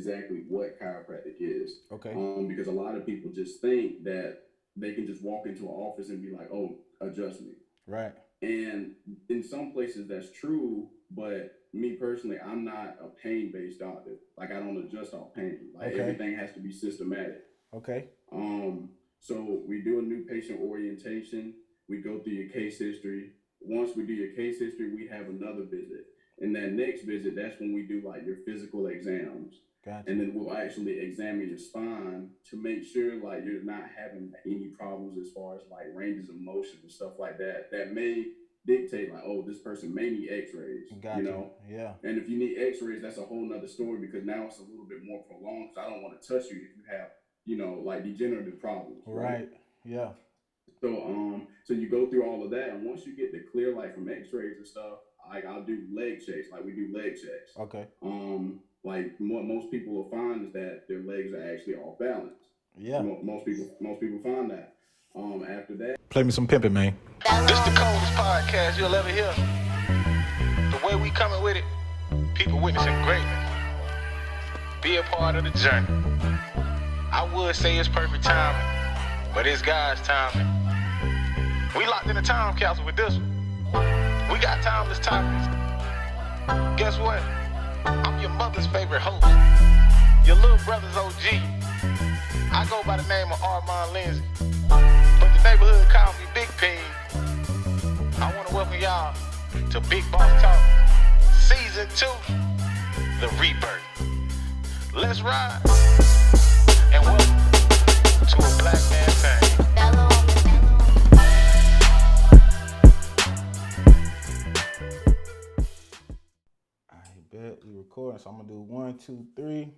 exactly what chiropractic is. Okay. Because a lot of people just think that they can just walk into an office and be like, oh, adjust me. Right. And in some places that's true, but me personally, I'm not a pain-based doctor. Like, I don't adjust all pain. Like, Okay. everything has to be systematic. Okay. So we do a new patient orientation. We go through your case history. Once we do your case history, we have another visit. And that next visit, that's when we do like your physical exams. Gotcha. And then we'll actually examine your spine to make sure like you're not having any problems as far as like ranges of motion and stuff like that. That may dictate like, oh, this person may need x-rays, Gotcha. you know? Yeah. And if you need x-rays, that's a whole nother story because now it's a little bit more prolonged because I don't want to touch you if you have, you know, like degenerative problems. Right. Yeah. So you go through all of that, and once you get the clear like from x-rays and stuff, like I'll do leg checks, like we do leg checks. Okay. Like what most people will find is that their legs are actually off balance. Yeah. Most people find that. After that, play me some pimping, man. This the coldest podcast you'll ever hear. The way we coming with it, people witnessing greatness. Be a part of the journey. I would say it's perfect timing, but it's God's timing. We locked in the time capsule with this one. We got timeless topics. Guess what? I'm your mother's favorite host. Your little brother's OG. I go by the name of Armand Lindsay, but the neighborhood call me Big Pig. I want to welcome y'all to Big Boss Talk, Season 2, The Rebirth. Let's ride, and welcome to a Black Man Thing. We recording, so I'm gonna do 1, 2, 3.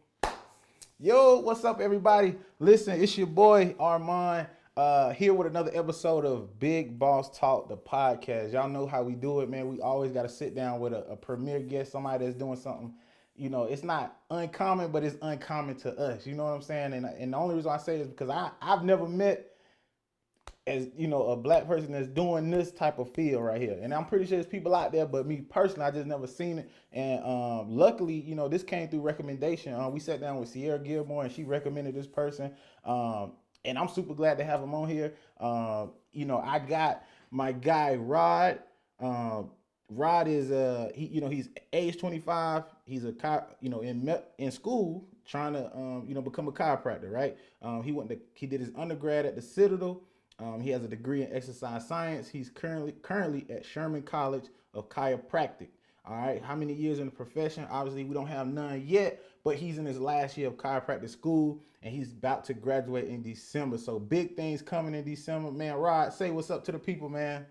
Yo, what's up, everybody? Listen, it's your boy Armand here with another episode of Big Boss Talk, the podcast. Y'all know how we do it, man. We always got to sit down with a premier guest, somebody that's doing something. You know, it's not uncommon, but it's uncommon to us. You know what I'm saying? And the only reason I say this is because I've never met, as you know, a black person that's doing this type of field right here. And I'm pretty sure there's people out there, but me personally, I just never seen it. And luckily, you know, this came through recommendation. We sat down with Sierra Gilmore and she recommended this person. And I'm super glad to have him on here. You know, I got my guy Rod. Rod is he's age 25. He's in school trying to become a chiropractor, right? He did his undergrad at the Citadel. He has a degree in exercise science. He's currently at Sherman College of Chiropractic. All right. How many years in the profession? Obviously, we don't have none yet, but he's in his last year of chiropractic school and he's about to graduate in December. So big things coming in December, man. Rod, say what's up to the people, man.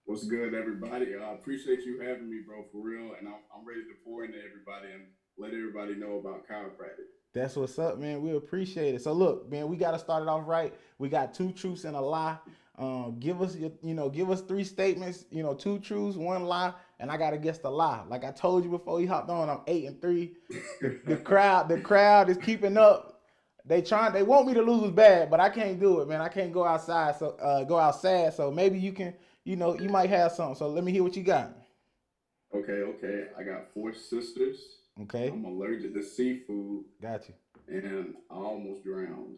What's good, everybody? I appreciate you having me, bro, for real. And I'm ready to pour into everybody and let everybody know about chiropractic. That's what's up, man. We appreciate it. So look, man, we got to start it off right. We got 2 truths and a lie. Give us 3 statements, 2 truths, 1 lie, and I got to guess the lie. Like I told you before he hopped on, I'm 8-3. The crowd is keeping up. They want me to lose bad, but I can't do it, man. I can't go outside. So maybe you can, you might have something. So let me hear what you got. Okay. I got 4 sisters. Okay. I'm allergic to seafood. Got you. And I almost drowned.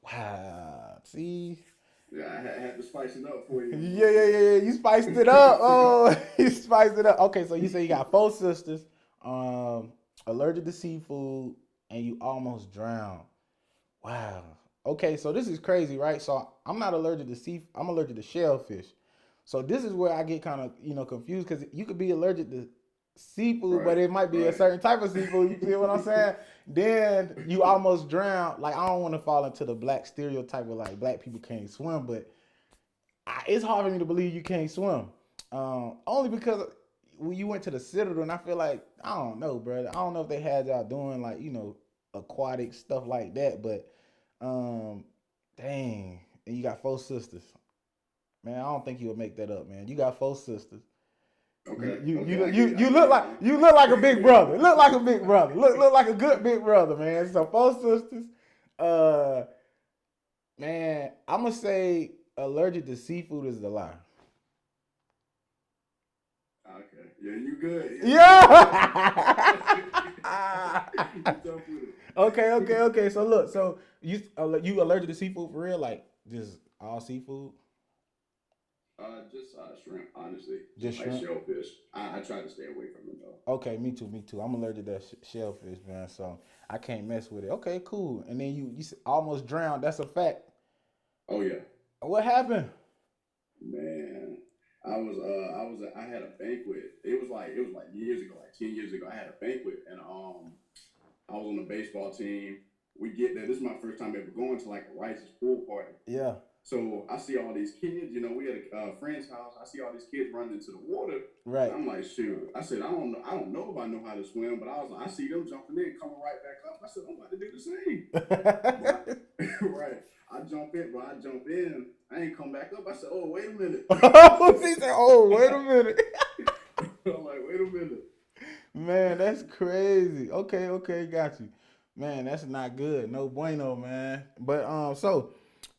Wow. See? Yeah, I had to spice it up for you. Yeah. You spiced it up. Oh, you spiced it up. Okay, so you say you got 4 sisters, allergic to seafood, and you almost drowned. Wow. Okay, so this is crazy, right? So I'm not allergic to seafood. I'm allergic to shellfish. So this is where I get kind of, confused because you could be allergic to seafood, right, but it might be a certain type of seafood. You see what I'm saying? Then you almost drown. Like, I don't want to fall into the black stereotype of like black people can't swim, but it's hard for me to believe you can't swim. Only because when you went to the Citadel, and I feel like, I don't know, bro. I don't know if they had y'all doing like, aquatic stuff like that, but dang. And you got 4 sisters. Man, I don't think you would make that up, man. You got 4 sisters. Okay. You look like a big brother. Look like a big brother. Look like a good big brother, man. So 4 sisters. Man, I'm gonna say allergic to seafood is the lie. Okay. Yeah, you good. Yeah. Jump with it. Okay. So look, so you allergic to seafood for real? Like just all seafood? Just shrimp, honestly. Just Like shrimp? shellfish. I try to stay away from it though. Okay, me too. I'm allergic to that shellfish, man. So I can't mess with it. Okay, cool. And then you almost drowned. That's a fact. Oh yeah, What happened? man. I had a banquet. It was like years ago, like 10 years ago. I had a banquet, and I was on the baseball team. We get there. This is my first time ever going to like a Rice's pool party. Yeah. So I see all these kids. You know, we at a friend's house. I see all these kids running into the water. Right. I'm like, shoot. I said, I don't know if I know how to swim, but I was like, I see them jumping in, coming right back up. I said, I'm about to do the same. Right. I jump in. I ain't come back up. I said, oh, wait a minute. He said, oh, wait a minute. I'm like, wait a minute. Man, that's crazy. Okay, got you. Man, that's not good. No bueno, man. But so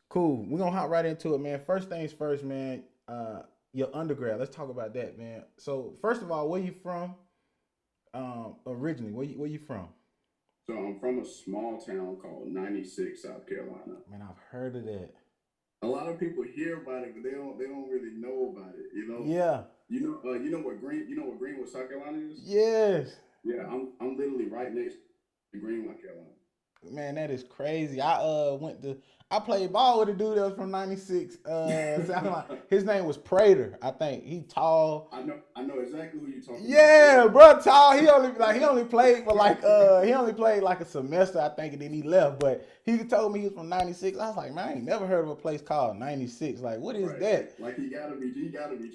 cool. We're gonna hop right into it, man. First things first, man. Your undergrad. Let's talk about that, man. So first of all, where you from? Originally, where you from? So I'm from a small town called 96, South Carolina. Man, I've heard of that. A lot of people hear about it, but they don't really know about it. You know. Yeah. You know what Greenwood, South Carolina is? Yes. Yeah, I'm literally right next to Greenwood, Carolina. Man, that is crazy. I played ball with a dude that was from 96. His name was Prater, I think. He tall. I know exactly who you're talking about. Yeah, bro, tall. He only played for like a semester, I think, and then he left. But he told me he was from 96. I was like, man, I ain't never heard of a place called 96. Like, what is that? Like he gotta be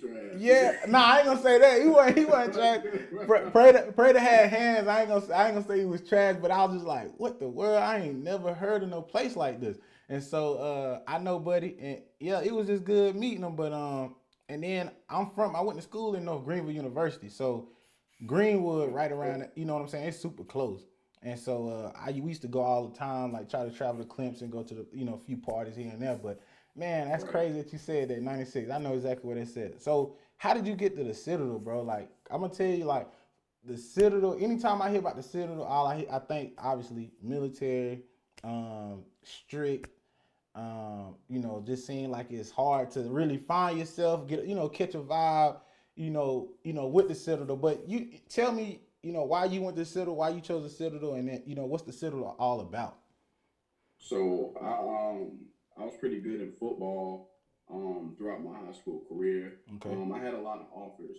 trash. Yeah, nah, I ain't gonna say that. He wasn't trash. Prater had hands. I ain't gonna say he was trash, but I was just like, what the world? I ain't never heard of no place like this. And so I know Buddy, and yeah, it was just good meeting him. But and then I went to school in North Greenville University, so Greenwood right around, you know what I'm saying? It's super close. And so we used to go all the time, like try to travel to Clemson, go to the a few parties here and there. But man, that's crazy that you said that 96. I know exactly what it said. So how did you get to the Citadel, bro? Like I'm gonna tell you, like the Citadel. Anytime I hear about the Citadel, I think obviously military, strict. Just seeing like it's hard to really find yourself, catch a vibe, with the Citadel. But you tell me, why you went to Citadel, why you chose the Citadel, and then, what's the Citadel all about? So I was pretty good in football throughout my high school career. Okay. I had a lot of offers.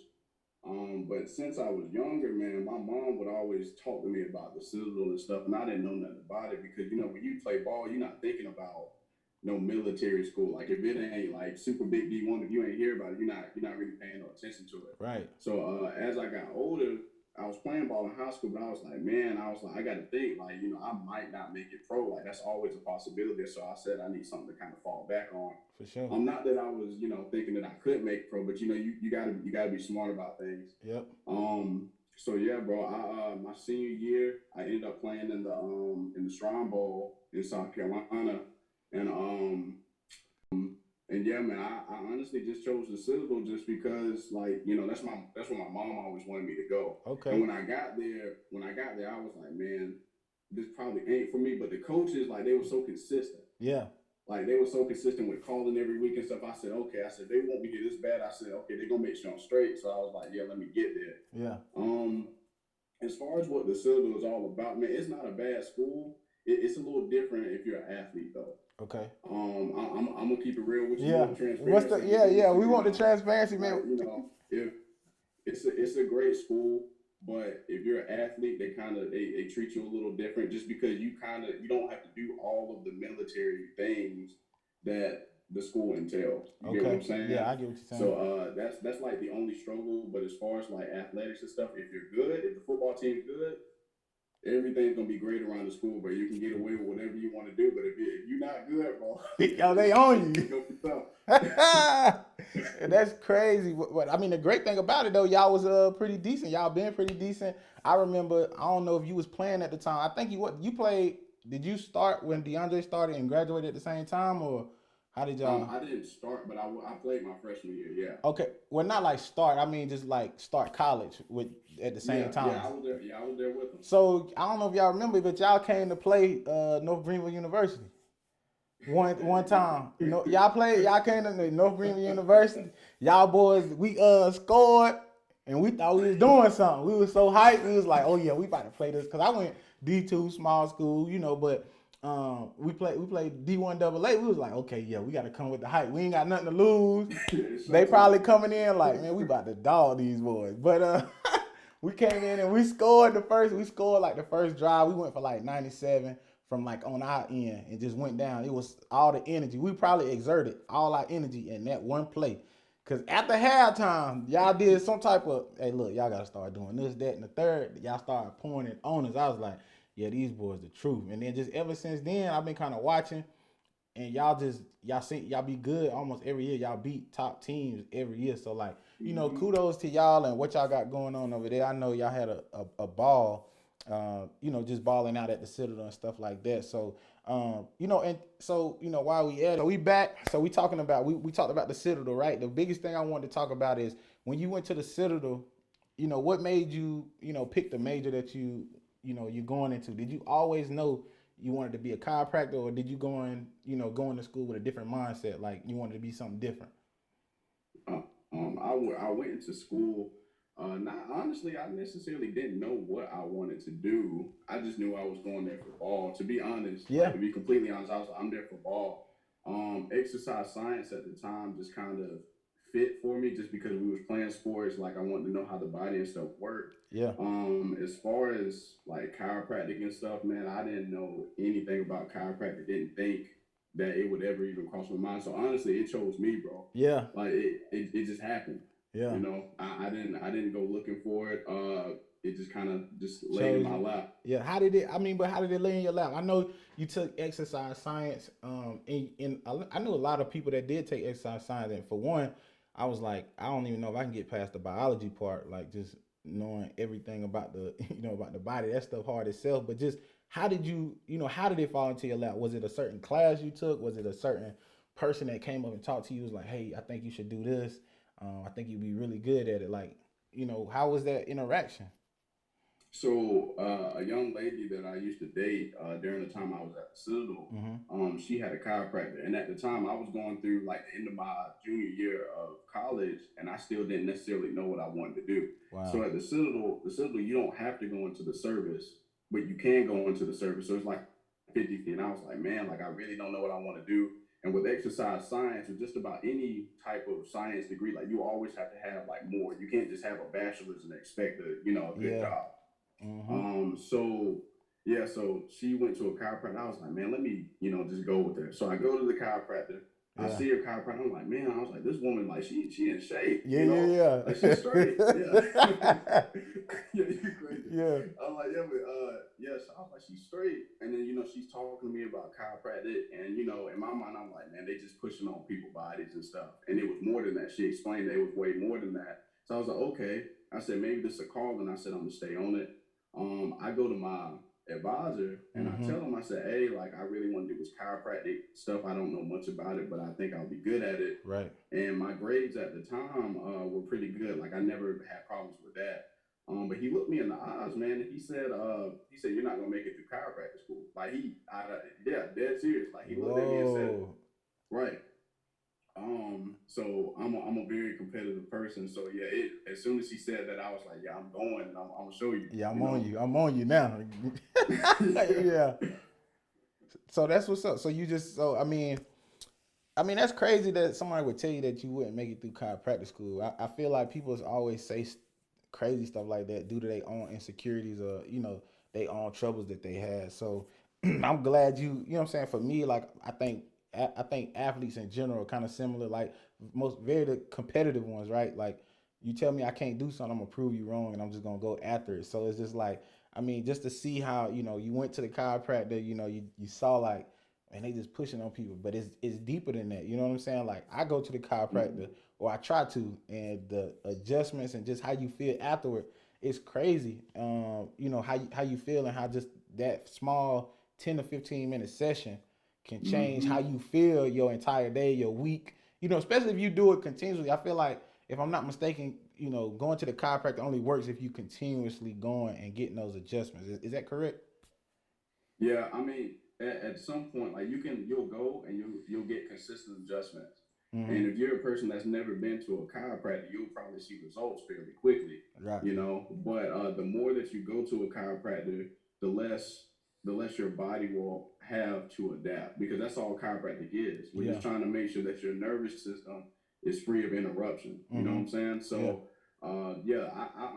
But since I was younger, man, my mom would always talk to me about the Citadel and stuff, and I didn't know nothing about it because, when you play ball, you're not thinking about no military school. Like if it ain't like super big D1, if you ain't hear about it, you're not really paying no attention to it. Right. So as I got older, I was playing ball in high school, but I was like, I got to think like, I might not make it pro. Like that's always a possibility. So I said I need something to kind of fall back on. For sure. Not that I was, thinking that I could make pro, but you gotta be smart about things. Yep. So yeah, bro. My senior year, I ended up playing in the Shrine Bowl in South Carolina. And yeah, man, I honestly just chose the Citadel just because, like, that's where my mom always wanted me to go. Okay. And when I got there, I was like, man, this probably ain't for me. But the coaches, like, they were so consistent. Yeah. Like, they were so consistent with calling every week and stuff. I said, okay. I said, they won't be here this bad. I said, okay, they're gonna make sure I'm straight. So I was like, yeah, let me get there. Yeah. As far as what the Citadel is all about, man, it's not a bad school. It's a little different if you're an athlete, though. Okay. I'm gonna keep it real with you. Yeah. We want the transparency, man. Like, if it's a great school, but if you're an athlete, they treat you a little different just because you don't have to do all of the military things that the school entails. You get what I'm saying? Yeah, I get what you're saying. So that's like the only struggle. But as far as like athletics and stuff, if you're good, if the football team's good, everything's gonna be great around the school, but you can get away with whatever you want to do. But if you're not good, bro, yo, they own you. Tough. That's crazy. But I mean, the great thing about it though, y'all was pretty decent. Y'all been pretty decent. I remember. I don't know if you was playing at the time. I think you played. Did you start when DeAndre started and graduated at the same time, or How did y'all? I didn't start, but I played my freshman year. Yeah. Okay, well, not like start. I mean, just like start college with at the same time. Yeah, I was there. Yeah, I was there with them. So I don't know if y'all remember, but y'all came to play North Greenville University. One time, y'all came to North Greenville University. Y'all boys, we scored, and we thought we was doing something. We was so hyped. We was like, oh yeah, we about to play this. Cause I went D2 small school, but we played D1 AA. We was like, okay, yeah, we got to come with the hype. We ain't got nothing to lose. They probably coming in like, man, we about to dog these boys. But we came in and we scored like the first drive. We went for like 97 from like on our end and just went down. It was all the energy. We probably exerted all our energy in that one play. Cause after halftime, y'all did some type of, hey, look, y'all gotta start doing this, that, and the third. Y'all started pouring it on us. I was like, yeah, these boys the truth. And then just ever since then, I've been kind of watching, and y'all be good almost every year. Y'all beat top teams every year. So like, kudos to y'all and what y'all got going on over there. I know y'all had a ball, just balling out at the Citadel and stuff like that. So, and so, while we at it, we back. So we talking about, we talked about the Citadel, right? The biggest thing I wanted to talk about is when you went to the Citadel, what made you, pick the major that you're going into? Did you always know you wanted to be a chiropractor, or did you going to school with a different mindset? Like you wanted to be something different? I went into school. Honestly, I necessarily didn't know what I wanted to do. I just knew I was going there for ball. To be honest, to be completely honest, I'm there for ball. Exercise science at the time just kind of fit for me, just because we was playing sports. Like I wanted to know how the body and stuff worked. Yeah. As far as like chiropractic and stuff, man, I didn't know anything about chiropractic. Didn't think that it would ever even cross my mind. So honestly, it chose me, bro. Yeah. Like it just happened. Yeah. I didn't go looking for it. It just kind of just laid in my lap. Yeah. How did it lay in your lap? I know you took exercise science. And I knew a lot of people that did take exercise science. And for one, I was like, I don't even know if I can get past the biology part, like just knowing everything about the, about the body. That stuff hard itself. But just how did how did it fall into your lap? Was it a certain class you took? Was it a certain person that came up and talked to you? Was like, hey, I think you should do this. I think you'd be really good at it. Like, how was that interaction? So a young lady that I used to date during the time I was at the Citadel, she had a chiropractor. And at the time I was going through like the end of my junior year of college, and I still didn't necessarily know what I wanted to do. Wow. So at the Citadel, you don't have to go into the service, but you can go into the service. So it's like 50-50. And I was like, man, like I really don't know what I want to do. And with exercise science, or just about any type of science degree, like you always have to have like more. You can't just have a bachelor's and expect a good job. So she went to a chiropractor. I was like, man, let me, just go with her. So I go to the chiropractor. I see her chiropractor. I'm like, man, I was like, this woman, like, she in shape. Yeah. Like, she's straight. Yeah. You're crazy. Yeah. I'm like, yeah, but so I was like, she's straight. And then, she's talking to me about chiropractic. And, in my mind, I'm like, man, they just pushing on people's bodies and stuff. And it was more than that. She explained that it was way more than that. So I was like, okay. I said, maybe this is a call. And I said, I'm going to stay on it. I go to my advisor and I tell him, I said, hey, like, I really want to do this chiropractic stuff. I don't know much about it, but I think I'll be good at it. Right. And my grades at the time were pretty good. Like, I never had problems with that. But he looked me in the eyes, man, and he said, you're not going to make it through chiropractic school. Like, dead serious. Like, he looked at me and said, right. So I'm a very competitive person. So yeah, as soon as he said that, I was like, yeah, I'm going, and I'm gonna show you. Yeah, I'm on you now. Yeah. So that's what's up. So that's crazy that somebody would tell you that you wouldn't make it through chiropractic school. I feel like people always say crazy stuff like that due to their own insecurities or their own troubles that they had. So I'm glad you know what I'm saying. For me, like I think athletes in general are kind of similar, like most very competitive ones, right? Like you tell me I can't do something, I'm gonna prove you wrong, and I'm just gonna go after it. So it's just like, just to see how you went to the chiropractor, you saw like, man, they just pushing on people, but it's deeper than that. You know what I'm saying? Like I go to the chiropractor, or I try to, and the adjustments and just how you feel afterward, it's crazy. How you feel and how just that small 10 to 15 minute session can change how you feel your entire day, your week. You know, especially if you do it continuously. I feel like, if I'm not mistaken, you know, going to the chiropractor only works if you continuously going and getting those adjustments. Is that correct? Yeah, I mean, at some point, like you'll go and you'll get consistent adjustments. And if you're a person that's never been to a chiropractor, you'll probably see results fairly quickly. Right. You know, but the more that you go to a chiropractor, the less your body will have to adapt, because that's all chiropractic is. We're just trying to make sure that your nervous system is free of interruption. You know what I'm saying? So, I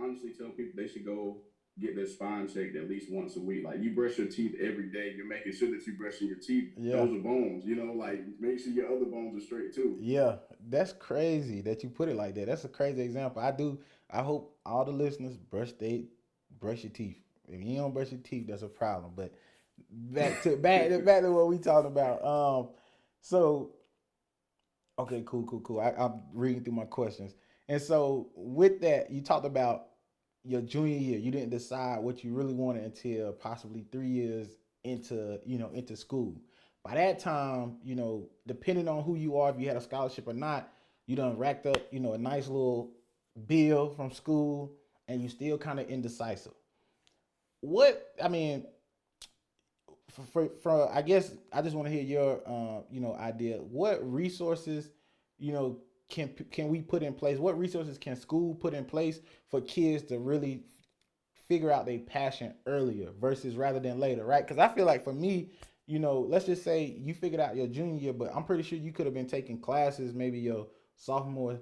honestly tell people they should go get their spine checked at least once a week. Like, you brush your teeth every day, you're making sure that you're brushing your teeth. Those are bones, you know, like make sure your other bones are straight too. Yeah, that's crazy that you put it like that. That's a crazy example. I hope all the listeners brush your teeth. If you don't brush your teeth, that's a problem. But back to what we talking about. So okay, cool. I'm reading through my questions. And so with that, you talked about your junior year. You didn't decide what you really wanted until possibly 3 years into school. By that time, you know, depending on who you are, if you had a scholarship or not, you done racked up, you know, a nice little bill from school, and you still kind of indecisive. What, I mean, for I guess I just want to hear your idea. What resources, you know, can we put in place? What resources can school put in place for kids to really figure out their passion earlier versus rather than later, right? Because I feel like for me, you know, let's just say you figured out your junior year, but I'm pretty sure you could have been taking classes maybe your sophomore,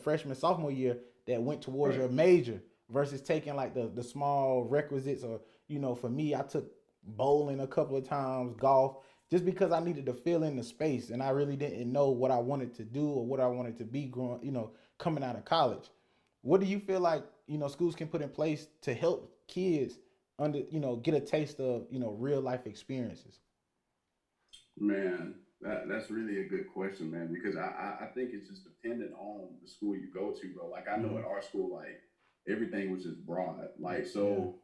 freshman, sophomore year that went towards your major versus taking like the small requisites. Or, you know, for me, I took bowling a couple of times, golf, just because I needed to fill in the space and I really didn't know what I wanted to do or what I wanted to be coming out of college. What do you feel like, you know, schools can put in place to help kids get a taste of, you know, real life experiences? Man, that's really a good question, man, because I think it's just dependent on the school you go to, bro. Like, I know at our school, like, everything was just broad. Like, so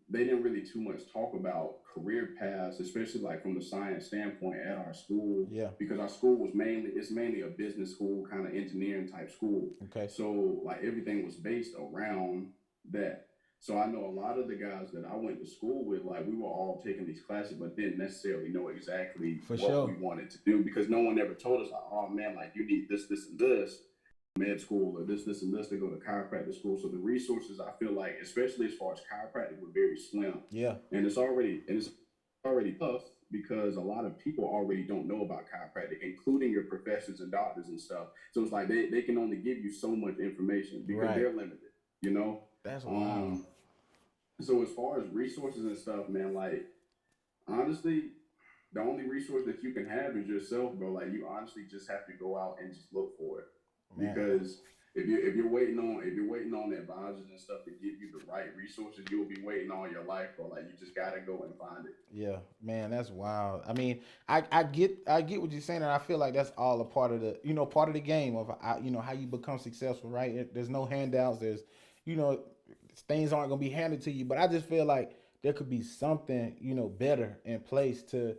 they didn't really too much talk about career paths, especially like from the science standpoint at our school. Yeah. Because our school was mainly a business school, kind of engineering type school. Okay. So like everything was based around that. So I know a lot of the guys that I went to school with, like, we were all taking these classes, but didn't necessarily know exactly we wanted to do, because no one ever told us, like, oh man, like you need this, and this med school, or this, and this to go to chiropractic school. So the resources, I feel like, especially as far as chiropractic, were very slim. Yeah. And it's already tough because a lot of people already don't know about chiropractic, including your professors and doctors and stuff. So it's like they can only give you so much information because they're limited, you know? That's wild. So as far as resources and stuff, man, like, honestly, the only resource that you can have is yourself, bro. Like, you honestly just have to go out and just look for it. Man. Because if you're waiting on advisors and stuff to give you the right resources, you'll be waiting all your life, bro. Like, you just gotta go and find it. Yeah, man, that's wild. I mean, I get what you're saying, and I feel like that's all a part of the game of how you become successful, right? There's no handouts. There's, things aren't gonna be handed to you. But I just feel like there could be something, better in place to.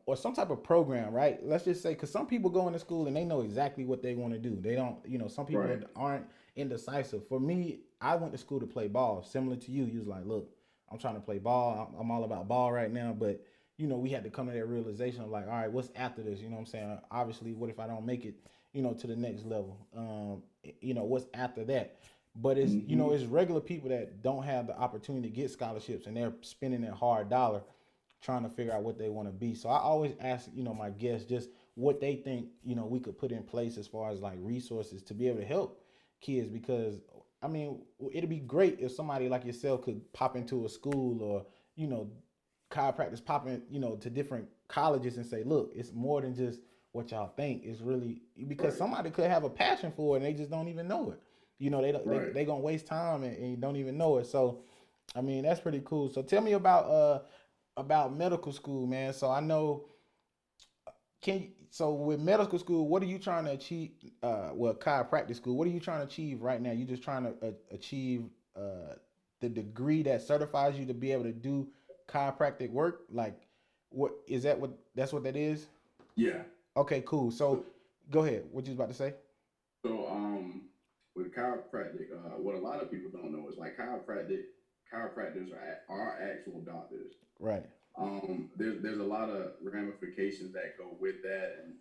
Or some type of program, right? Let's just say, because some people go into school and they know exactly what they want to do. They don't, some people aren't indecisive. For me, I went to school to play ball. Similar to you, you was like, look, I'm trying to play ball. I'm all about ball right now. But, we had to come to that realization of like, all right, what's after this? You know what I'm saying? Obviously, what if I don't make it, to the next level? What's after that? But it's, it's regular people that don't have the opportunity to get scholarships, and they're spending their hard dollar trying to figure out what they want to be. So I always ask, my guests just what they think, we could put in place as far as like resources to be able to help kids. Because I mean, it'd be great if somebody like yourself could pop into a school or, chiropractors popping, to different colleges and say, look, it's more than just what y'all think. It's really because somebody could have a passion for it and they just don't even know it. They gonna waste time and you don't even know it. So, I mean, that's pretty cool. So tell me about medical school, man. So I know, with medical school, what are you trying to achieve? Chiropractic school, what are you trying to achieve right now? You just trying to achieve the degree that certifies you to be able to do chiropractic work? Like, What is that? That's what that is? Yeah. Okay, cool. So go ahead. What you was about to say? So with chiropractic, what a lot of people don't know is like chiropractors are actual doctors. Right. There's a lot of ramifications that go with that, and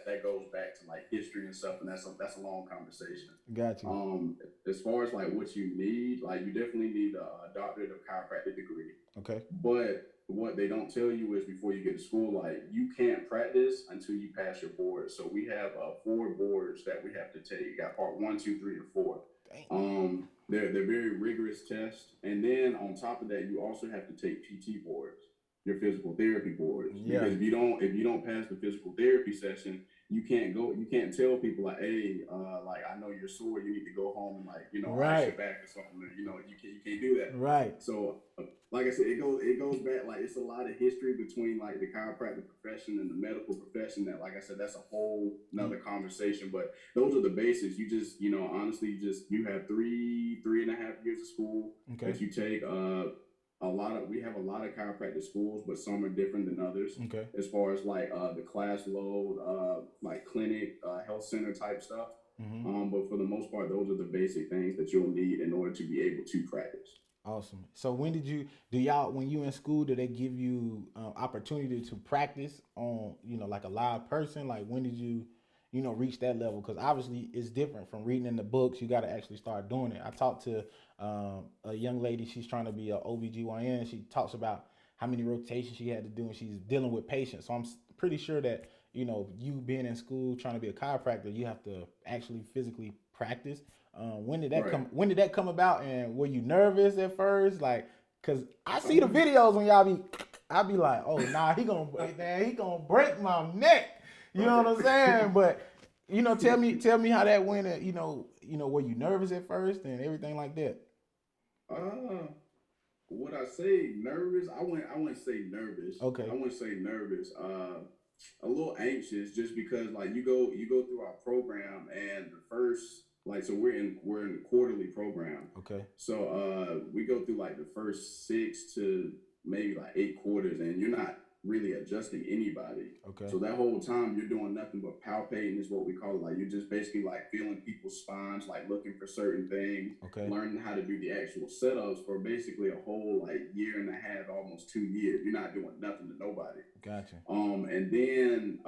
that goes back to like history and stuff, and that's a long conversation. Got you. As far as like what you need, like you definitely need a doctorate of chiropractic degree. Okay. But what they don't tell you is before you get to school, like you can't practice until you pass your board. So we have 4 boards that we have to take. You got part 1, 2, 3, and 4. Dang. They're very rigorous tests, and then on top of that, you also have to take PT boards, your physical therapy boards. Yeah. Because if you don't pass the physical therapy session, you can't tell people like, hey, like I know you're sore, you need to go home and like, ice your back or something. You can't do that. Right. So like I said, it goes back, like it's a lot of history between like the chiropractic profession and the medical profession that, like I said, that's a whole nother conversation. But those are the basics. You just, honestly, you have 3.5 years of school that you take. We have a lot of chiropractic schools, but some are different than others. Okay. As far as like the class load, like clinic, health center type stuff. Mm-hmm. But for the most part, those are the basic things that you'll need in order to be able to practice. Awesome. So when you in school, do they give you opportunity to practice on, like a live person? Like when did you, reach that level? Because obviously it's different from reading in the books. You got to actually start doing it. I talked to a young lady. She's trying to be a OBGYN. She talks about how many rotations she had to do, and she's dealing with patients. So I'm pretty sure that, you being in school trying to be a chiropractor, you have to actually physically practice. When did that come? When did that come about? And were you nervous at first? Like, cause I see the videos when I be like, oh nah, he gonna break my neck. You know what I'm saying? But tell me how that went. Were you nervous at first and everything like that? Would I say nervous? I wouldn't say nervous. Okay. I wouldn't say nervous. A little anxious just because like you go through our program and the first so we're in the quarterly program. Okay. So we go through like the first 6 to maybe like 8 quarters, and you're not really adjusting anybody. Okay. So that whole time you're doing nothing but palpating is what we call it. Like you're just basically like feeling people's spines, like looking for certain things. Okay. Learning how to do the actual setups for basically a whole like 1.5 years, almost 2 years. You're not doing nothing to nobody. Gotcha. And then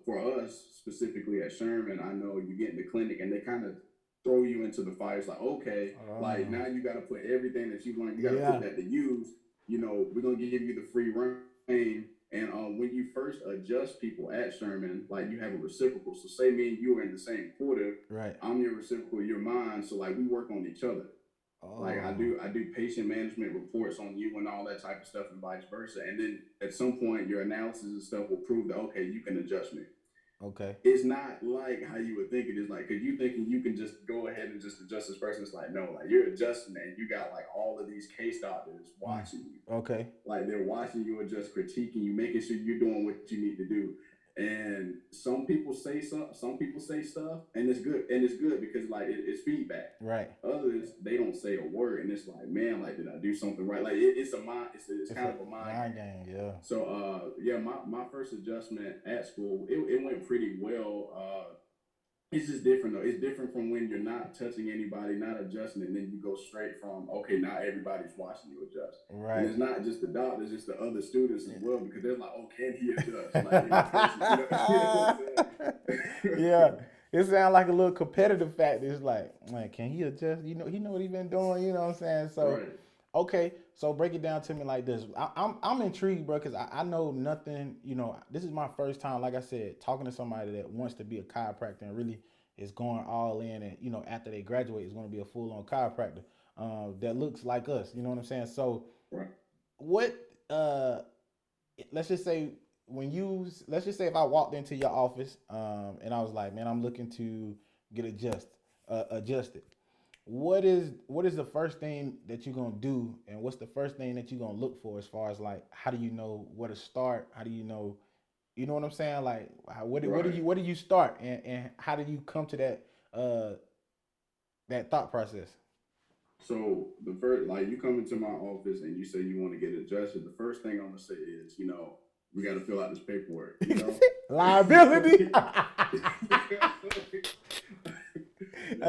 for us specifically at Sherman, I know you get in the clinic and they kind of throw you into the fire. It's like, okay, like now you got to put everything that you learned, you got to put that to use. We're going to give you the free reign. And when you first adjust people at Sherman, like you have a reciprocal. So say me and you are in the same quarter. Right. I'm your reciprocal, you're mine. So like we work on each other. Like I do patient management reports on you and all that type of stuff and vice versa. And then at some point your analysis and stuff will prove that, okay, you can adjust me. Okay. It's not like how you would think it is. Like, cause you thinking you can just go ahead and just adjust this person. It's like, no, like you're adjusting and you got like all of these case doctors watching you. Okay. Like they're watching you and just critiquing you, making sure you're doing what you need to do. And some people say some people say stuff, and it's good. And it's good because like it's feedback. Right. Others, they don't say a word, and it's like, man, like did I do something right? Like it's a mind. It's kind of a mind game. Yeah. So my first adjustment at school, it went pretty well. It's just different though. It's different from when you're not touching anybody, not adjusting, and then you go straight from, okay, now everybody's watching you adjust. Right. And it's not just the doctors, it's the other students as well, because they're like, oh, can he adjust? Yeah. It sounds like a little competitive factor. It's like, man, can he adjust? He know what he been doing. You know what I'm saying? So, right. Okay. So break it down to me like this. I'm intrigued, bro, because I know nothing. This is my first time, like I said, talking to somebody that wants to be a chiropractor and really is going all in, and after they graduate is going to be a full-on chiropractor that looks like us. You know what I'm saying? So, right. What? Let's just say if I walked into your office and I was like, man, I'm looking to get adjusted. What is the first thing that you're gonna do, and what's the first thing that you're gonna look for as far as like how do you know where to start? How do you know what I'm saying? Like where do you start, and how do you come to that thought process? So the first, like you come into my office and you say you want to get adjusted, the first thing I'm gonna say is, we got to fill out this paperwork, you know? Liability. I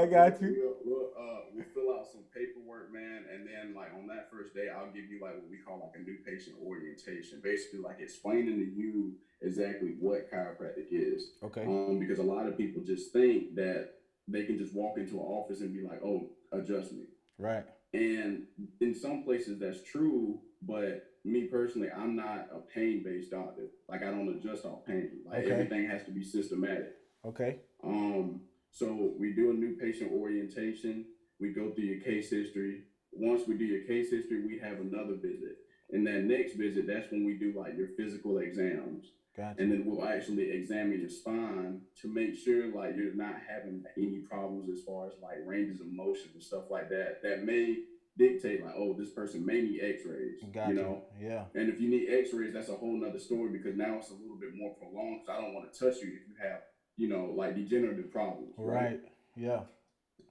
got you. We'll fill out some paperwork, man, and then like on that first day, I'll give you like what we call like a new patient orientation, basically like explaining to you exactly what chiropractic is. Okay. Because a lot of people just think that they can just walk into an office and be like, "Oh, adjust me." Right. And in some places that's true, but me personally, I'm not a pain-based doctor. Like I don't adjust off pain. Like everything has to be systematic. Okay. So we do a new patient orientation. We go through your case history. Once we do your case history, we have another visit. And that next visit, that's when we do like your physical exams. Gotcha. And then we'll actually examine your spine to make sure like you're not having any problems as far as like ranges of motion and stuff like that. That may dictate like, oh, this person may need x-rays, Gotcha. you know? Yeah. And if you need x-rays, that's a whole nother story because now it's a little bit more prolonged because I don't want to touch you if you have, you know, like degenerative problems. Right. Yeah.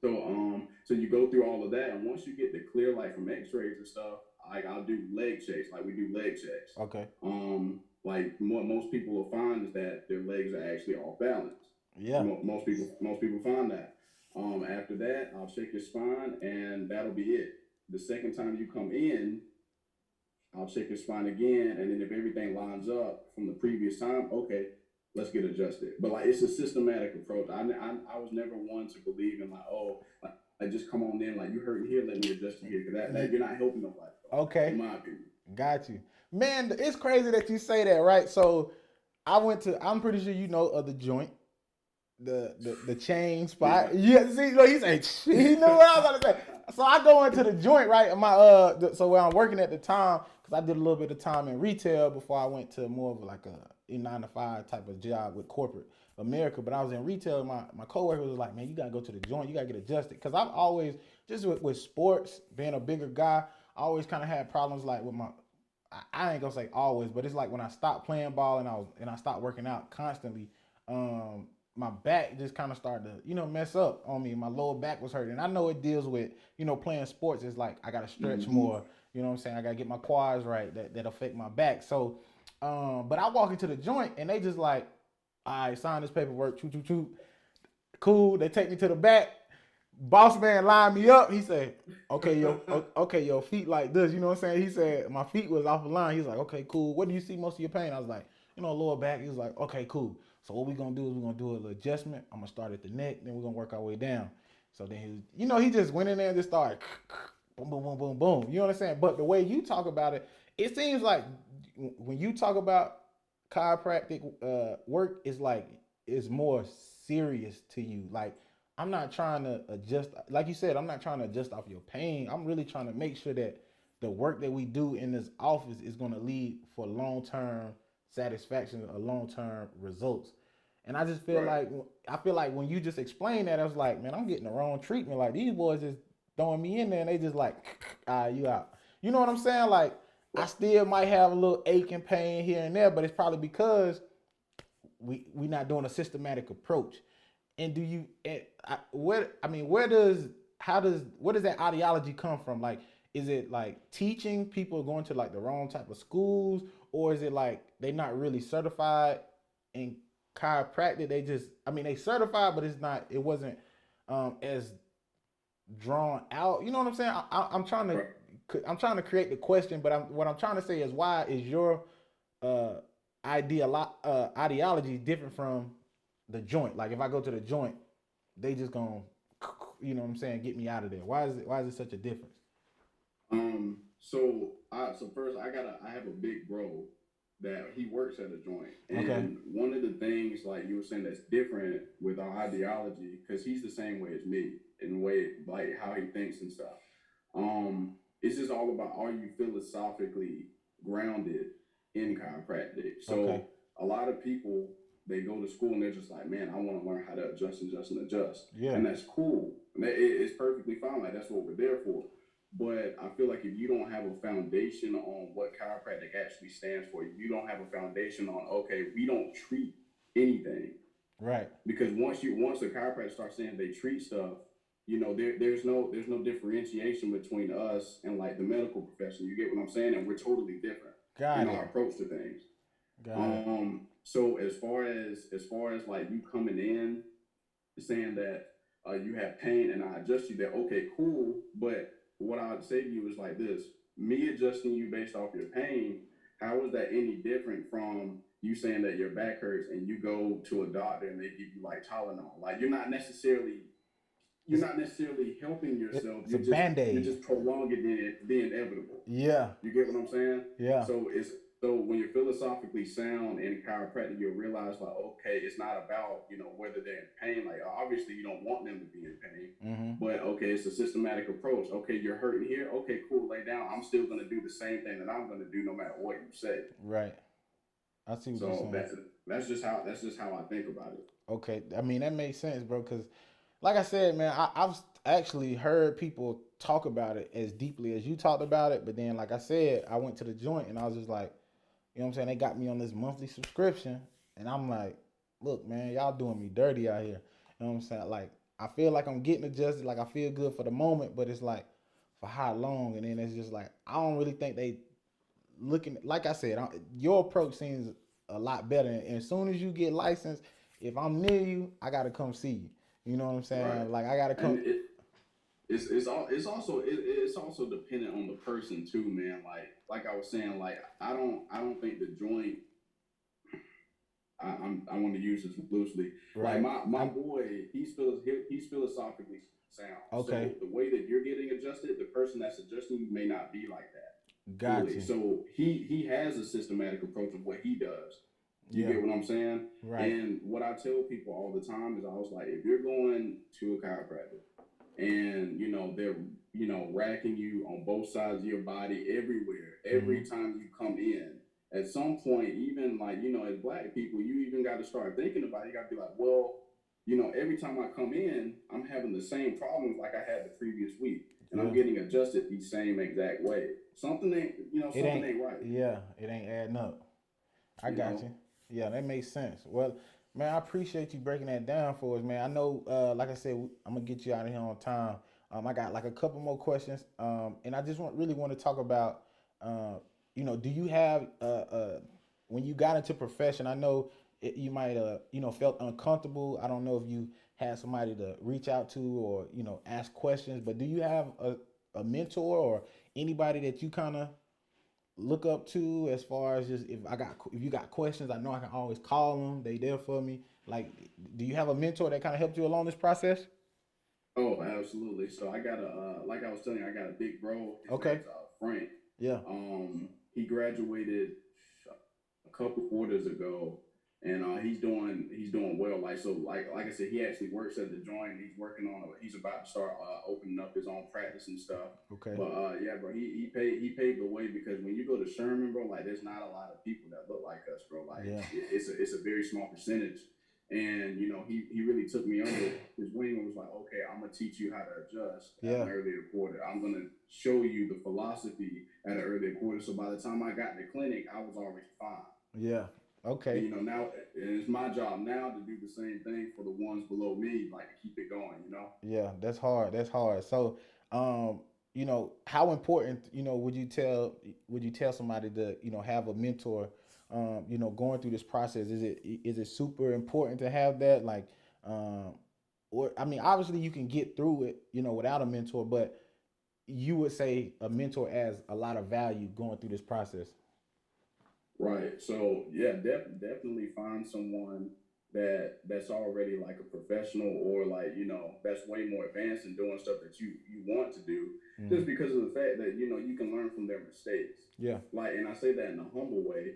So you go through all of that, and once you get the clear, like from x-rays and stuff, like I'll do leg checks, like we do leg checks. Okay. Like what most people will find is that their legs are actually off balance. Yeah. Most people find that. After that, I'll check your spine, and that'll be it. The second time you come in, I'll check your spine again, and then if everything lines up from the previous time, okay, let's get adjusted. But like it's a systematic approach. I was never one to believe in like, oh, like just come on in, like you hurting here, let me adjust you here, because that you're not helping nobody. Okay. In my opinion. Got you. Man, it's crazy that you say that, right? So I'm pretty sure you know of the joint. The chain spot. Yeah, see, look, he said he knew what I was about to say. So I go into the joint, right? So where I'm working at the time, because I did a little bit of time in retail before I went to more of like a 9-to-5 type of job with corporate America. But I was in retail. My coworker was like, man, you gotta go to the joint. You gotta get adjusted. Because I've always, just with sports, being a bigger guy, I always kind of had problems like with I ain't gonna say always, but it's like when I stopped playing ball and I stopped working out constantly, my back just kind of started to, mess up on me. My lower back was hurting. I know it deals with, playing sports. It's like I got to stretch more. You know what I'm saying? I got to get my quads right that affect my back. So, but I walk into the joint and they just like, all right, sign this paperwork. Choo, choo, choo. Cool. They take me to the back. Boss man lined me up. He said, okay, your feet like this. You know what I'm saying? He said, my feet was off the line. He's like, okay, cool. What do you see most of your pain? I was like, lower back. He was like, okay, cool. So what we're going to do is we're going to do a little adjustment. I'm going to start at the neck, then we're going to work our way down. So then he just went in there and just started boom, boom, boom, boom, boom. You know what I'm saying? But the way you talk about it, it seems like when you talk about chiropractic work, it's more serious to you. Like, I'm not trying to adjust, like you said, I'm not trying to adjust off your pain. I'm really trying to make sure that the work that we do in this office is going to lead for long-term satisfaction or long-term results. And I just feel like when you just explain that, I was like, man, I'm getting the wrong treatment. Like these boys just throwing me in there and they just like, you out. You know what I'm saying? Like I still might have a little ache and pain here and there, but it's probably because we not doing a systematic approach. And where does that ideology come from? Like, is it like teaching people going to like the wrong type of schools, or is it like they not really certified in chiropractic? They certified, but it wasn't as drawn out. You know what I'm saying? I'm trying to create the question, but what I'm trying to say is, why is your ideology different from the joint? Like if I go to the joint, they just gonna, get me out of there. Why is it such a difference? So first I have a big bro that he works at a joint. And one of the things, like you were saying, that's different with our ideology, because he's the same way as me in the way, like how he thinks and stuff. It's just all about, are you philosophically grounded in chiropractic? So a lot of people, they go to school and they're just like, man, I want to learn how to adjust. Yeah. And that's cool. It's perfectly fine. Like that's what we're there for. But I feel like if you don't have a foundation on what chiropractic actually stands for, if you don't have a foundation on, okay, we don't treat anything. Right. Because once a chiropractor starts saying they treat stuff, there's no differentiation between us and like the medical profession. You get what I'm saying? And we're totally different in our approach to things. Got it. So as far as like you coming in saying that you have pain and I adjust you, that okay, cool. But what I would say to you is like this: me adjusting you based off your pain. How is that any different from you saying that your back hurts and you go to a doctor and they give you like Tylenol? Like you're It's not necessarily helping yourself. it's a Band-Aid. You're just prolonging the inevitable. Yeah. You get what I'm saying? Yeah. So when you're philosophically sound in chiropractic, you'll realize like, okay, it's not about whether they're in pain. Like obviously you don't want them to be in pain, but okay, it's a systematic approach. Okay, you're hurting here. Okay, cool, lay down. I'm still gonna do the same thing that I'm gonna do no matter what you say. Right. I see what you're So saying. that's just how I think about it. Okay. I mean, that makes sense, bro. Because, like I said, man, I've actually heard people talk about it as deeply as you talked about it. But then, like I said, I went to the joint and I was just like, you know what I'm saying? They got me on this monthly subscription. And I'm like, look, man, y'all doing me dirty out here. You know what I'm saying? Like, I feel like I'm getting adjusted. Like, I feel good for the moment. But it's like, for how long? And then it's just like, I don't really think they looking, like I said, your approach seems a lot better. And as soon as you get licensed, if I'm near you, I gotta come see you. You know what I'm saying? Right. Like I gotta come. And it's also dependent on the person too, man. Like I was saying, like I don't think the joint. I want to use this loosely. Right. Like my boy, he's philosophically sound. Okay. So the way that you're getting adjusted, the person that's adjusting you may not be like that. Gotcha. So he has a systematic approach of what he does. You Yeah. get what I'm saying? Right. And what I tell people all the time is I was like, if you're going to a chiropractor and they're racking you on both sides of your body everywhere, every time you come in, at some point, even like, as black people, you even got to start thinking about it. You got to be like, well, every time I come in, I'm having the same problems like I had the previous week. And I'm getting adjusted the same exact way. Something ain't right. Yeah, it ain't adding up. I got you. Yeah, that makes sense. Well, man, I appreciate you breaking that down for us, man. I know, like I said, I'm gonna get you out of here on time. I got like a couple more questions, and I just really want to talk about, do you have, when you got into profession? I know you might, felt uncomfortable. I don't know if you had somebody to reach out to or ask questions, but do you have a mentor or anybody that you kind of look up to as far as just if you got questions, I know I can always call them. They there for me. Like, do you have a mentor that kind of helped you along this process? Oh, absolutely. So I got like I was telling you, I got a big bro. His name's Frank. Yeah. He graduated a couple quarters ago, and he's doing well. Like so, like I said, he actually works at the joint. He's about to start opening up his own practice and stuff. Okay. But yeah, bro, he paved the way because when you go to Sherman, bro, like there's not a lot of people that look like us, bro. Like it's a very small percentage. And he really took me under his wing and was like, okay, I'm gonna teach you how to adjust at an earlier quarter. I'm gonna show you the philosophy at an earlier quarter. So by the time I got in the clinic, I was already fine. Yeah. Okay. And, now it's my job now to do the same thing for the ones below me, like to keep it going. Yeah, that's hard. That's hard. So, how important, would you tell somebody to, have a mentor? Going through this process, is it super important to have that? Like, or I mean, obviously you can get through it, without a mentor, but you would say a mentor adds a lot of value going through this process. Right. So yeah, definitely find someone that's already like a professional or like that's way more advanced in doing stuff that you want to do, just because of the fact that you can learn from their mistakes. Yeah. Like, and I say that in a humble way.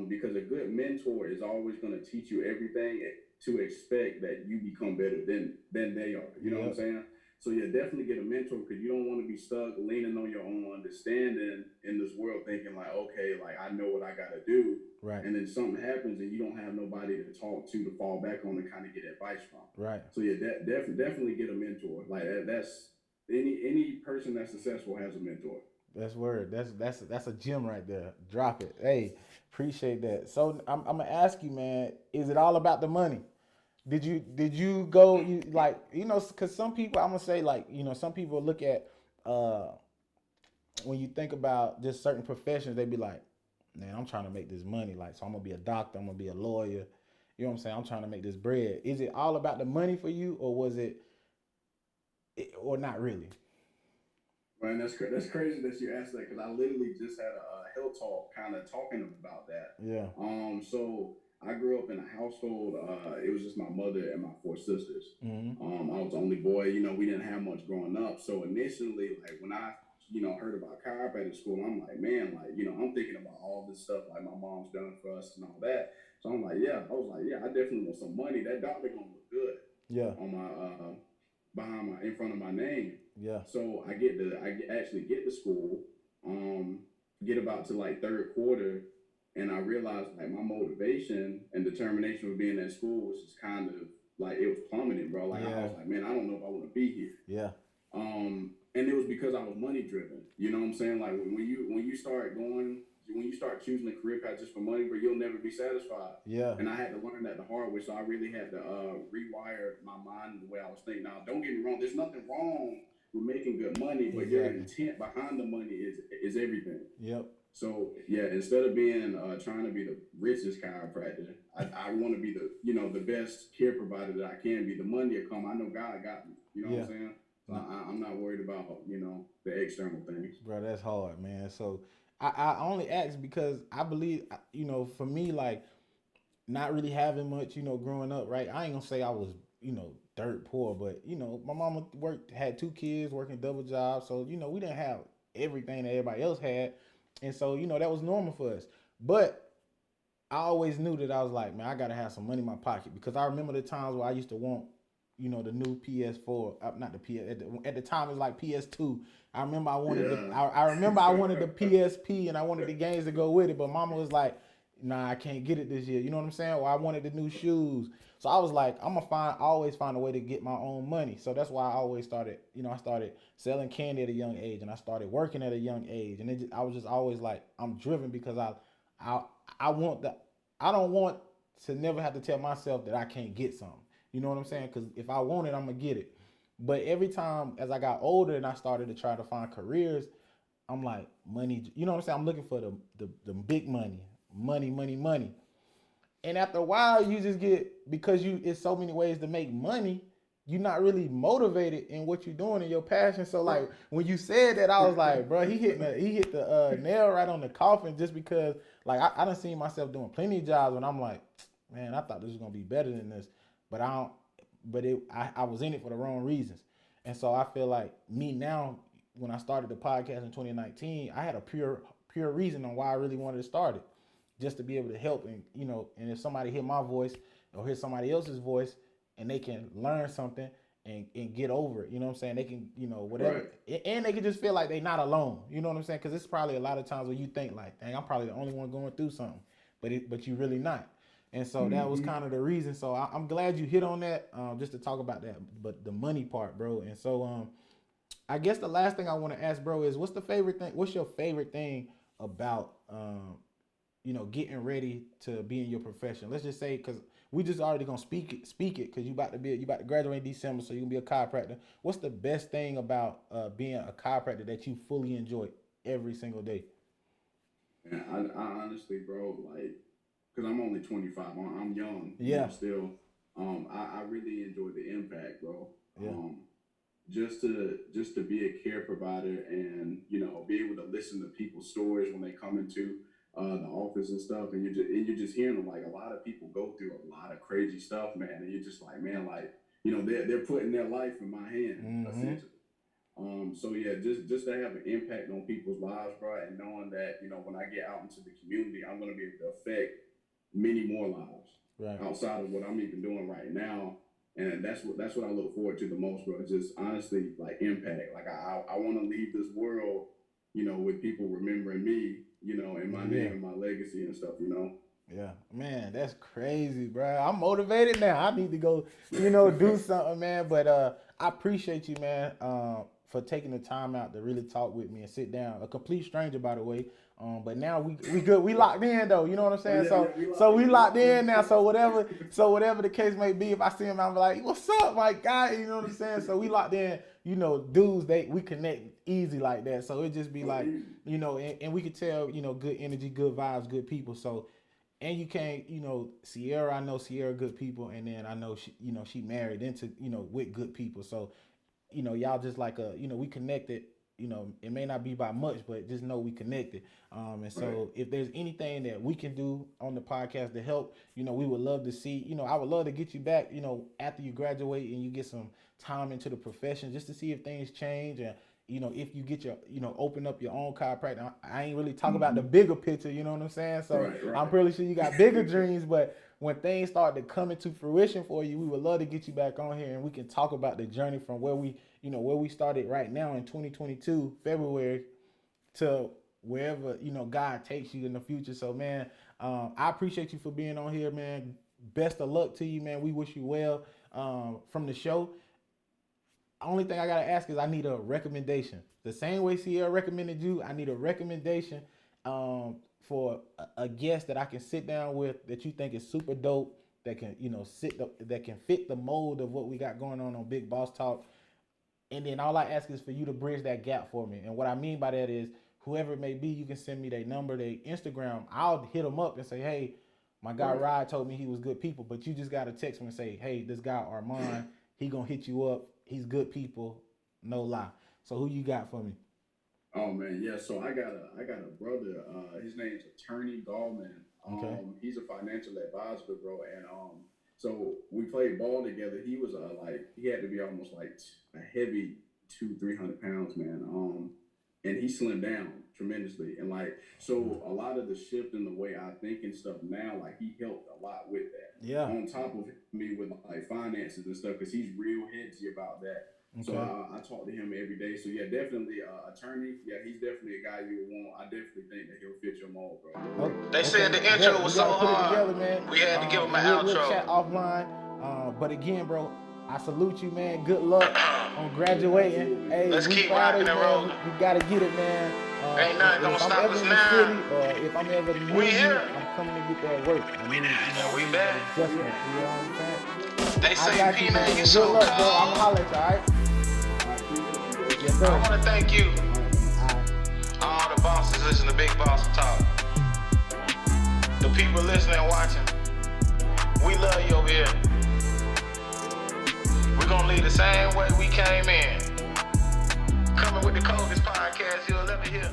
Because a good mentor is always going to teach you everything to expect that you become better than they are. You know what I'm saying? So yeah, definitely get a mentor because you don't want to be stuck leaning on your own understanding in this world thinking like, okay, like I know what I got to do. Right. And then something happens and you don't have nobody to talk to fall back on and kind of get advice from. Right. So yeah, definitely get a mentor. Like that's any person that's successful has a mentor. That's word. That's a gem right there. Drop it. Hey, appreciate that. So I'm gonna ask you, man, is it all about the money? Did you go because some people, I'm gonna say, like, some people look at when you think about just certain professions, they be like, man, I'm trying to make this money. Like, so I'm gonna be a doctor, I'm gonna be a lawyer. You know what I'm saying? I'm trying to make this bread. Is it all about the money for you, or was it, or not really? Man, that's crazy that you asked that, because I literally just had a health talk kind of talking about that. Yeah. So I grew up in a household. It was just my mother and my four sisters. Mm-hmm. I was the only boy. You know, we didn't have much growing up. So initially, like when I, heard about chiropractic school, I'm like, man, like, I'm thinking about all this stuff like my mom's done for us and all that. So I'm like, yeah, I was like, yeah, I definitely want some money. That doctor gonna look good. Yeah. On my in front of my name. Yeah. So I actually get to school, get about to like third quarter, and I realized like my motivation and determination for being at school was just kind of like, it was plummeting, bro. Like I was like, man, I don't know if I want to be here. Yeah. And it was because I was money driven. You know what I'm saying? Like when you start choosing a career path just for money, bro, you'll never be satisfied. Yeah. And I had to learn that the hard way. So I really had to rewire my mind the way I was thinking. Now, don't get me wrong. There's nothing wrong with making good money, but your intent behind the money is everything. Yep. So yeah, instead of being trying to be the richest chiropractor, I want to be the best care provider that I can be. The money will come. I know God got me. You know what I'm saying? So I'm not worried about the external things. Bro, that's hard, man. So I only ask because I believe, for me, like, not really having much, growing up, right? I ain't gonna say I was, dirt poor, but, my mama had 2 kids, working double jobs. So, we didn't have everything that everybody else had. And so, that was normal for us. But I always knew that I was like, man, I got to have some money in my pocket, because I remember the times where I used to want, the new PS4, not the PS, at the time it was like PS2. I remember I wanted I wanted the PSP, and I wanted the games to go with it, but mama was like, nah, I can't get it this year. You know what I'm saying? Or I wanted the new shoes. So I was like, I'm gonna always find a way to get my own money. So that's why I always started, I started selling candy at a young age, and I started working at a young age. And I was just always like, I'm driven because I don't want to never have to tell myself that I can't get something. You know what I'm saying? Because if I want it, I'm gonna get it. But every time as I got older and I started to try to find careers, I'm like, money. You know what I'm saying? I'm looking for the big money. And after a while, you just get, because it's so many ways to make money, you're not really motivated in what you're doing and your passion. So like when you said that, I was like, bro, he hit the nail right on the coffin, just because like I done seen myself doing plenty of jobs when I'm like, man, I thought this was gonna be better than this, but I was in it for the wrong reasons. And so I feel like me now, when I started the podcast in 2019, I had a pure reason on why I really wanted to start it, just to be able to help. And and if somebody hear my voice or hear somebody else's voice and they can learn something and get over it, you know what I'm saying? They can, whatever. Right. And they can just feel like they're not alone. You know what I'm saying? Because it's probably a lot of times where you think like, dang, I'm probably the only one going through something, but you really not. And so that was kind of the reason. So I'm glad you hit on that, just to talk about that, but the money part, bro. And so I guess the last thing I want to ask, bro, is what's your favorite thing about getting ready to be in your profession? Let's just say, because we just already gonna speak it, because you about to graduate in December, so you can be a chiropractor. What's the best thing about being a chiropractor that you fully enjoy every single day? Yeah, I honestly, bro, like, because I'm only 25, I'm young, still. I really enjoy the impact, bro. Yeah. Just to be a care provider and be able to listen to people's stories when they come into the office and stuff, and you're just hearing them. Like, a lot of people go through a lot of crazy stuff, man, and you're just like, man, like, they're putting their life in my hand, essentially. So yeah, just to have an impact on people's lives, bro, and knowing that when I get out into the community, I'm gonna be able to affect many more lives outside of what I'm even doing right now. And that's what I look forward to the most, bro. Just honestly, like, impact. Like, I want to leave this world, with people remembering me, and my name and my legacy and stuff, Yeah, man, that's crazy, bro. I'm motivated now. I need to go, do something, man. But I appreciate you, man, for taking the time out to really talk with me and sit down. A complete stranger, by the way. But now we good. We locked in though. You know what I'm saying? We locked in now. So whatever the case may be, if I see him, I'm like, what's up, my guy? You know what I'm saying? So we locked in. You know, dudes, we connect easy like that. So it just be like, you know, and we could tell, you know, good energy, good vibes, good people. So, and you can't, you know, Sierra, I know Sierra good people, and then I know she married into, you know, with good people. So, you know, y'all just like you know, we connected. You know, it may not be by much, but just know we connected. And so if there's anything that we can do on the podcast to help, you know, we would love to see, you know, I would love to get you back, you know, after you graduate and you get some time into the profession just to see if things change. And, you know, if you get your, you know, open up your own chiropractic. I ain't really talking about the bigger picture, you know what I'm saying? So I'm pretty sure you got bigger dreams, but when things start to come into fruition for you, we would love to get you back on here and we can talk about the journey from where we started right now in 2022, February, to wherever, you know, God takes you in the future. So, man, I appreciate you for being on here, man. Best of luck to you, man. We wish you well from the show. Only thing I got to ask is I need a recommendation. The same way Sierra recommended you, I need a recommendation for a guest that I can sit down with that you think is super dope, that can, you know, that can fit the mold of what we got going on Big Boss Talk. And then all I ask is for you to bridge that gap for me. And what I mean by that is whoever it may be, you can send me their number, their Instagram. I'll hit them up and say, hey, my guy Rod told me he was good people, but you just got to text me and say, hey, this guy Armand, he going to hit you up. He's good people. No lie. So who you got for me? Oh man, yeah. So I got a brother. His name's Attorney Gallman. Okay. He's a financial advisor, bro. And so we played ball together. He was he had to be almost like a heavy 200-300 pounds, man. And he slimmed down tremendously. And so a lot of the shift in the way I think and stuff now, he helped a lot with that. Yeah. On top of me with finances and stuff, because he's real headsy about that. Okay. So I talk to him every day. So yeah, definitely attorney. Yeah, he's definitely a guy you would want. I definitely think that he'll fit your mold, bro. They said the intro was so hard. Together, man. We had to give him an outro. We'll chat offline. But again, bro, I salute you, man. Good luck on graduating. Hey, let's keep rocking and rolling. You gotta get it, man. Ain't nothing gonna stop us now. City, or if I'm ever in we here. I'm coming to get that work. We back. Definitely. You know what I'm saying? They say P-Man, you so cold. Good luck, bro. I'm gonna holler at you, all right? Yes, sir. I want to thank you. All the bosses listen to Big Boss Talk. The people listening and watching, we love you over here. We're going to leave the same way we came in. Coming with the coldest podcast you'll ever hear.